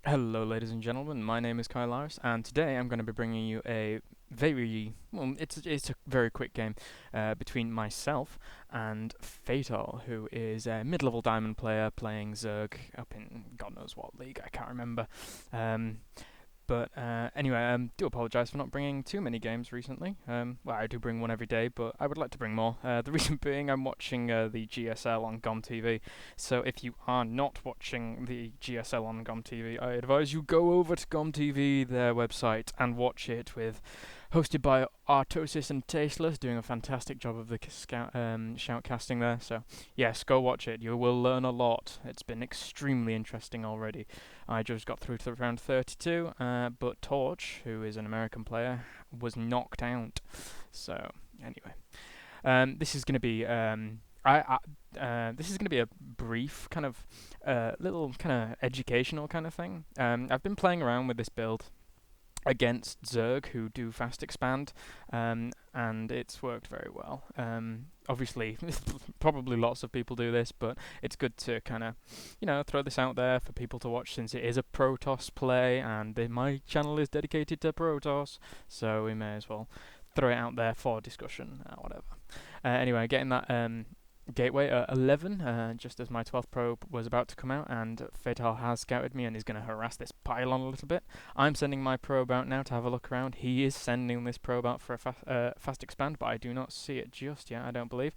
Hello, ladies and gentlemen. My name is Kaelaris, and today I'm going to be bringing you a it's a very quick game between myself and FaTaL, who is a mid-level diamond player playing Zerg up in God knows what league. I can't remember. Um, anyway, do apologise for not bringing too many games recently. Well, I do bring one every day, but I would like to bring more. The reason being, I'm watching the GSL on GOM TV. So if you are not watching the GSL on GOM TV, I advise you go over to GOM TV, their website, and watch it with hosted by Artosis and Tasteless, doing a fantastic job of the shoutcasting there. So yes, go watch it. You will learn a lot. It's been extremely interesting already. I just got through to round 32, but Torch, who is an American player, was knocked out. So anyway, this is going to be this is going to be a brief kind of little kind of educational kind of thing. I've been playing around with this build against Zerg, who do fast expand, and it's worked very well. Obviously, probably lots of people do this, but it's good to kind of, throw this out there for people to watch, since it is a Protoss play, and my channel is dedicated to Protoss, so we may as well throw it out there for discussion, whatever. Anyway, getting that gateway at 11, just as my 12th probe was about to come out, and FaTaL has scouted me and is going to harass this pylon a little bit. I'm sending my probe out now to have a look around. He is sending this probe out for a fast expand, but I do not see it just yet, I don't believe.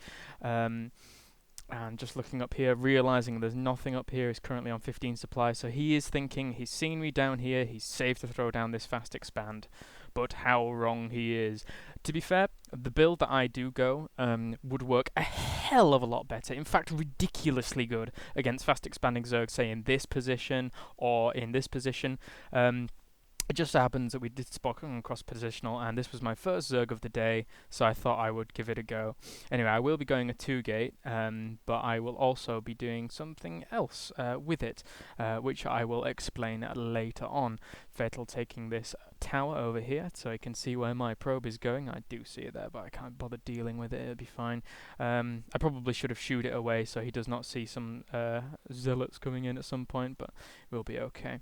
And just looking up here, realising there's nothing up here, is currently on 15 supply, so he is thinking he's seen me down here, he's safe to throw down this fast expand. But how wrong he is. To be fair, the build that I do go would work a hell of a lot better, in fact ridiculously good, against fast expanding Zerg, say in this position or in this position. It just so happens that we did spot on cross-positional, and this was my first Zerg of the day, so I thought I would give it a go. Anyway, I will be going a 2-gate, but I will also be doing something else with it, which I will explain later on. FaTaL taking this tower over here, so I can see where my probe is going. I do see it there, but I can't bother dealing with it. It'll be fine. I probably should have shooed it away so he does not see some zealots coming in at some point, but we'll be okay.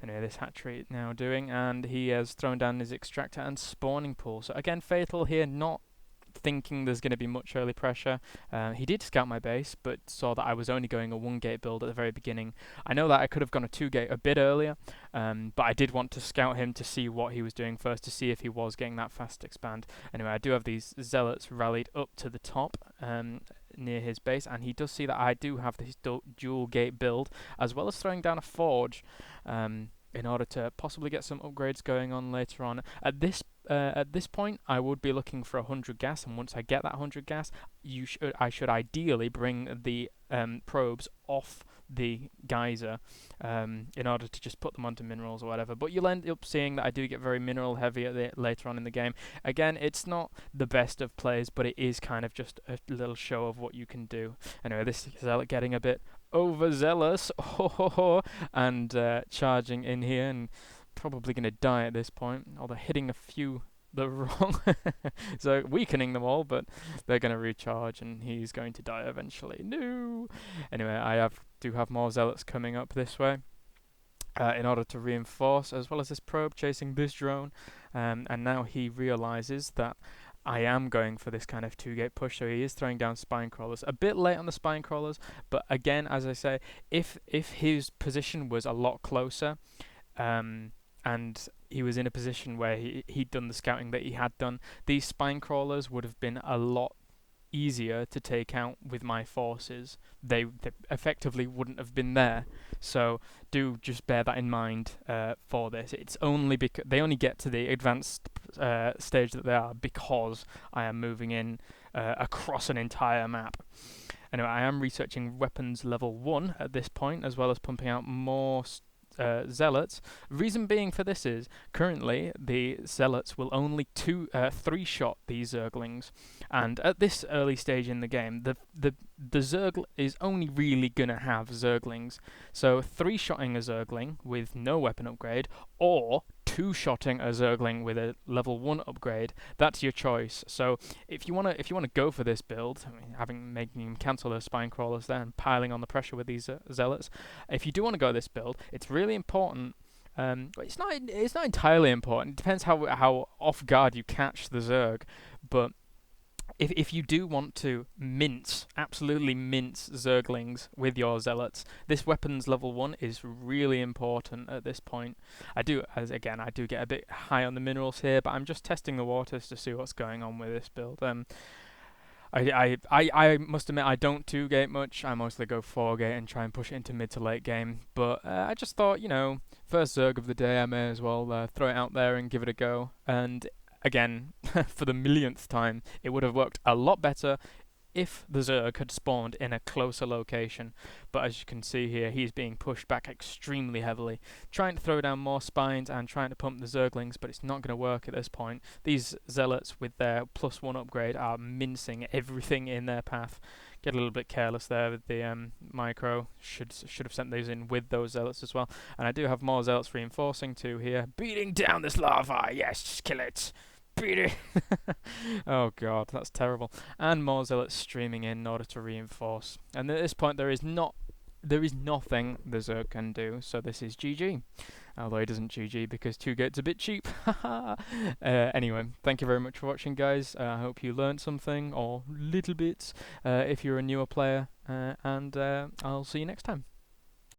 Anyway, this hatchery now doing, and he has thrown down his extractor and spawning pool. So again, FaTaL here, not thinking there's going to be much early pressure. He did scout my base, but saw that I was only going a 1-gate build at the very beginning. I know that I could have gone a 2-gate a bit earlier, but I did want to scout him to see what he was doing first, to see if he was getting that fast expand. Anyway, I do have these zealots rallied up to the top near his base, and he does see that I do have this dual gate build, as well as throwing down a forge in order to possibly get some upgrades going on later on. At this point, I would be looking for 100 gas, and once I get that 100 gas, I should ideally bring the probes off the geyser in order to just put them onto minerals or whatever. But you'll end up seeing that I do get very mineral heavy later on in the game. Again, it's not the best of plays, but it is kind of just a little show of what you can do. Anyway, this is getting a bit overzealous and charging in here, and probably going to die at this point, although hitting a few the wrong so weakening them all, but they're going to recharge and he's going to die eventually. No. Anyway, I do have more zealots coming up this way in order to reinforce, as well as this probe chasing this drone, and now he realizes that I am going for this kind of 2-gate push, so he is throwing down spine crawlers. A bit late on the spine crawlers, but again, as I say, if his position was a lot closer, and he was in a position where he'd done the scouting that he had done, these spine crawlers would have been a lot easier to take out with my forces. They effectively wouldn't have been there. So do just bear that in mind for this. It's only because they only get to the advanced stage that they are because I am moving in across an entire map. Anyway, I am researching weapons level 1 at this point, as well as pumping out more zealots. Reason being for this is currently the zealots will only 3-shot these zerglings, and at this early stage in the game, the zerg is only really gonna have zerglings. So 3-shotting a zergling with no weapon upgrade, or 2-shotting a zergling with a level 1 upgrade, that's your choice. So if you wanna go for this build, I mean, making him cancel those spine crawlers there and piling on the pressure with these zealots, if you do want to go this build, it's really important But it's not entirely important. It depends how off guard you catch the Zerg, but if you do want to absolutely mince Zerglings with your Zealots, this weapons level 1 is really important at this point. I do get a bit high on the minerals here, but I'm just testing the waters to see what's going on with this build. I must admit I don't 2-gate much. I mostly go 4-gate and try and push it into mid to late game. But I just thought, first Zerg of the day, I may as well throw it out there and give it a go. And again, for the millionth time, it would have worked a lot better if the Zerg had spawned in a closer location. But as you can see here, he's being pushed back extremely heavily, trying to throw down more spines and trying to pump the Zerglings, but it's not going to work at this point. These Zealots with their +1 upgrade are mincing everything in their path. Get a little bit careless there with the micro. Should have sent these in with those Zealots as well. And I do have more Zealots reinforcing too here. Beating down this lava! Yes, just kill it! Beat it! Oh god, that's terrible. And more Zealots streaming in order to reinforce. And at this point there is nothing the Zerg can do, so this is GG. Although it isn't GG because 2-gate's a bit cheap. Anyway, thank you very much for watching, guys. I hope you learned something, or little bits, if you're a newer player. And I'll see you next time.